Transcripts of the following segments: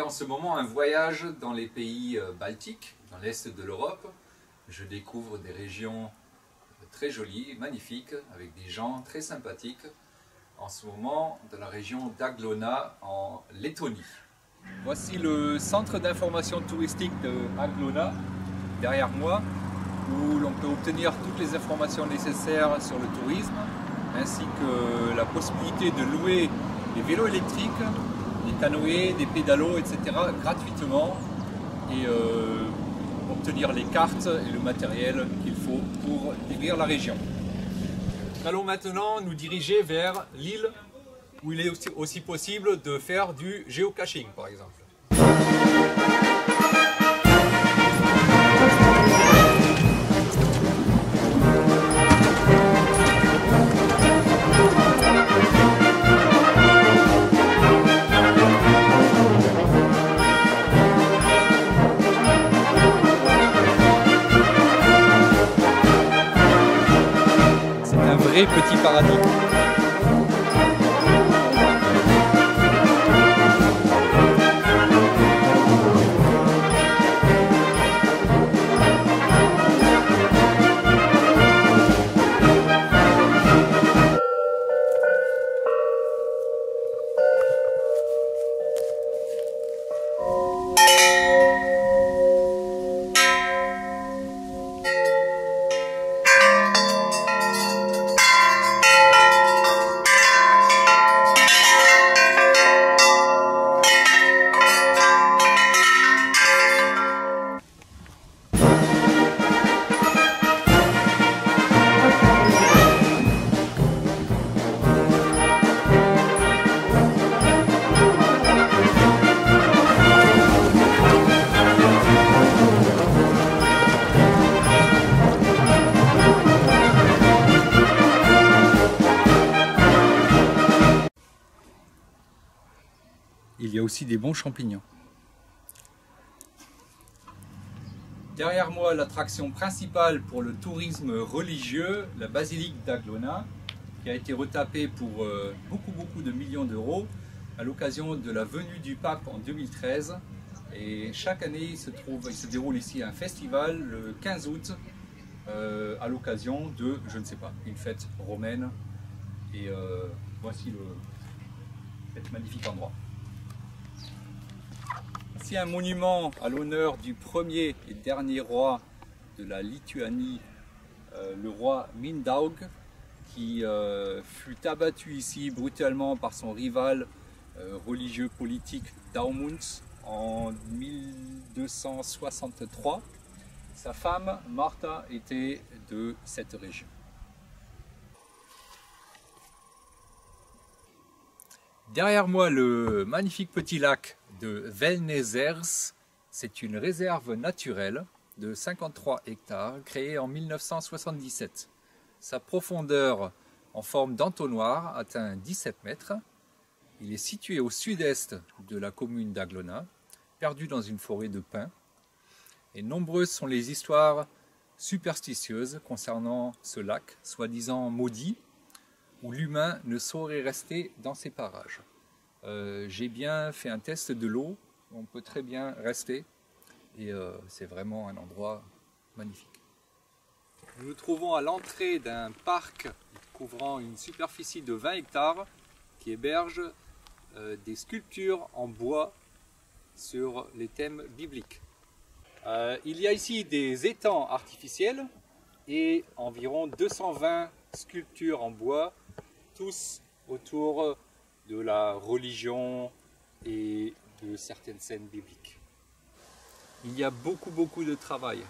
en ce moment un voyage dans les pays baltiques, dans l'est de l'Europe. Je découvre des régions très jolies, magnifiques, avec des gens très sympathiques. En ce moment, dans la région d'Aglona, en Lettonie. Voici le centre d'information touristique de Aglona, derrière moi, où l'on peut obtenir toutes les informations nécessaires sur le tourisme, ainsi que la possibilité de louer des vélos électriques, des canoës, des pédalos, etc. gratuitement et obtenir les cartes et le matériel qu'il faut pour découvrir la région. Nous allons maintenant nous diriger vers l'île où il est aussi possible de faire du géocaching par exemple. Petit paradis. Il y a aussi des bons champignons. Derrière moi, l'attraction principale pour le tourisme religieux, la basilique d'Aglona, qui a été retapée pour beaucoup de millions d'euros à l'occasion de la venue du pape en 2013. Et chaque année, il se déroule ici un festival le 15 août à l'occasion de, je ne sais pas, une fête romaine. Et voici cet magnifique endroit. Ici un monument à l'honneur du premier et dernier roi de la Lituanie, le roi Mindaug, qui fut abattu ici brutalement par son rival religieux politique Daumuns en 1263. Sa femme Martha était de cette région. Derrière moi, le magnifique petit lac de Velnezers, c'est une réserve naturelle de 53 hectares créée en 1977. Sa profondeur en forme d'entonnoir atteint 17 mètres. Il est situé au sud-est de la commune d'Aglona, perdu dans une forêt de pins. Et nombreuses sont les histoires superstitieuses concernant ce lac, soi-disant maudit, où l'humain ne saurait rester dans ces parages. J'ai bien fait un test de l'eau, on peut très bien rester et c'est vraiment un endroit magnifique. Nous nous trouvons à l'entrée d'un parc couvrant une superficie de 20 hectares qui héberge des sculptures en bois sur les thèmes bibliques. Il y a ici des étangs artificiels et environ 220 sculptures en bois, tous autour de la religion et de certaines scènes bibliques. Il y a beaucoup de travail.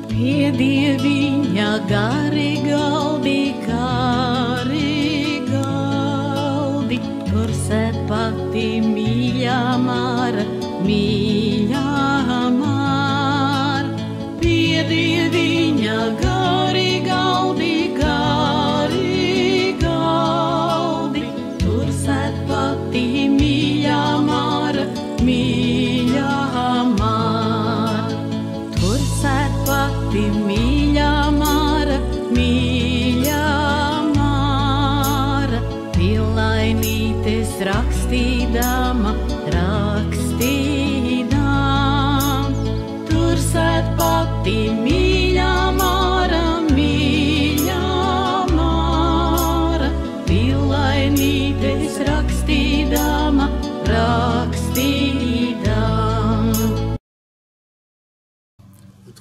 Piedi vigna Garigaldi, corse patti miglia mar, piedi vigna Garigaldi,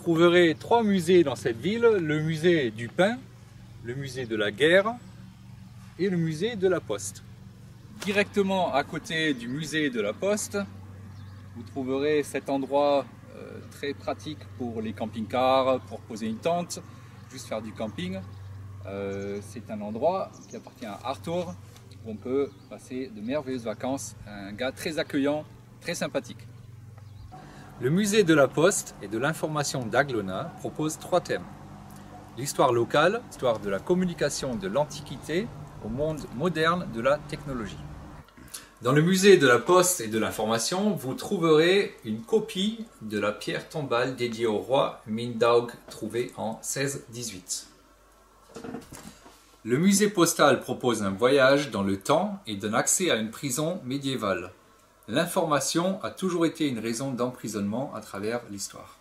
trouverez 3 musées dans cette ville, le musée du pain, le musée de la guerre et le musée de la poste. Directement à côté du musée de la poste, vous trouverez cet endroit très pratique pour les camping-cars, pour poser une tente, juste faire du camping. C'est un endroit qui appartient à Arthur, où on peut passer de merveilleuses vacances. Un gars très accueillant, très sympathique. Le musée de la Poste et de l'information d'Aglona propose 3 thèmes. L'histoire locale, l'histoire de la communication de l'Antiquité au monde moderne de la technologie. Dans le musée de la Poste et de l'information, vous trouverez une copie de la pierre tombale dédiée au roi Mindaug, trouvée en 1618. Le musée postal propose un voyage dans le temps et donne accès à une prison médiévale. L'information a toujours été une raison d'emprisonnement à travers l'histoire.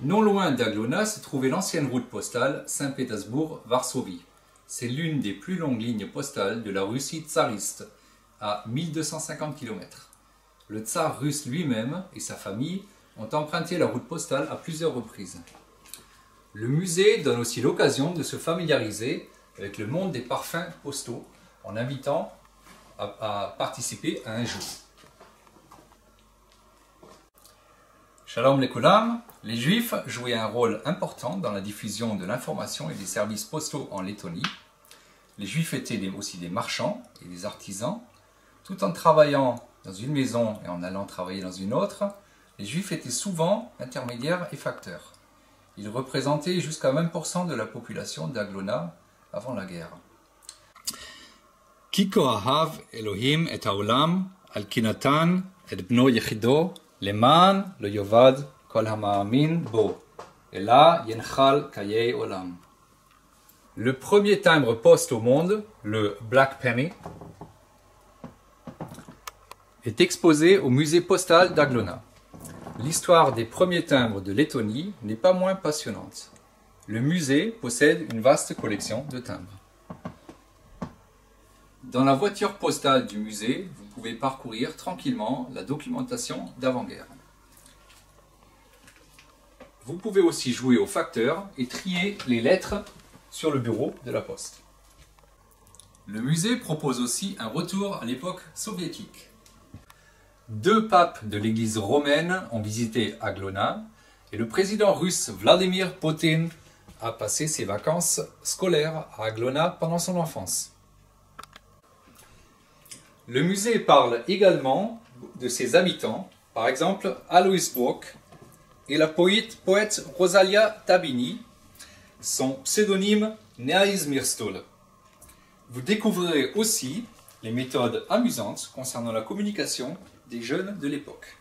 Non loin d'Aglona se trouvait l'ancienne route postale Saint-Pétersbourg-Varsovie. C'est l'une des plus longues lignes postales de la Russie tsariste, à 1250 km. Le tsar russe lui-même et sa famille ont emprunté la route postale à plusieurs reprises. Le musée donne aussi l'occasion de se familiariser avec le monde des parfums postaux en invitant à participer à un jeu. Shalom lekulam, les Juifs jouaient un rôle important dans la diffusion de l'information et des services postaux en Lettonie. Les Juifs étaient aussi des marchands et des artisans. Tout en travaillant dans une maison et en allant travailler dans une autre, les Juifs étaient souvent intermédiaires et facteurs. Ils représentaient jusqu'à 20% de la population d'Aglona avant la guerre. Ki ko'ahav Elohim et ha'olam al kinatan et bno yechido leman lo yovad kol ha'ma'amin bo ela yenchal kayei olam. Le premier timbre poste au monde, le Black Penny, est exposé au musée postal d'Aglona. L'histoire des premiers timbres de Lettonie n'est pas moins passionnante. Le musée possède une vaste collection de timbres. Dans la voiture postale du musée, vous pouvez parcourir tranquillement la documentation d'avant-guerre. Vous pouvez aussi jouer au facteur et trier les lettres sur le bureau de la poste. Le musée propose aussi un retour à l'époque soviétique. 2 papes de l'église romaine ont visité Aglona et le président russe Vladimir Poutine a passé ses vacances scolaires à Aglona pendant son enfance. Le musée parle également de ses habitants, par exemple Alois Brock et la poète Rosalia Tabini, son pseudonyme Neais Mirstol. Vous découvrirez aussi les méthodes amusantes concernant la communication des jeunes de l'époque.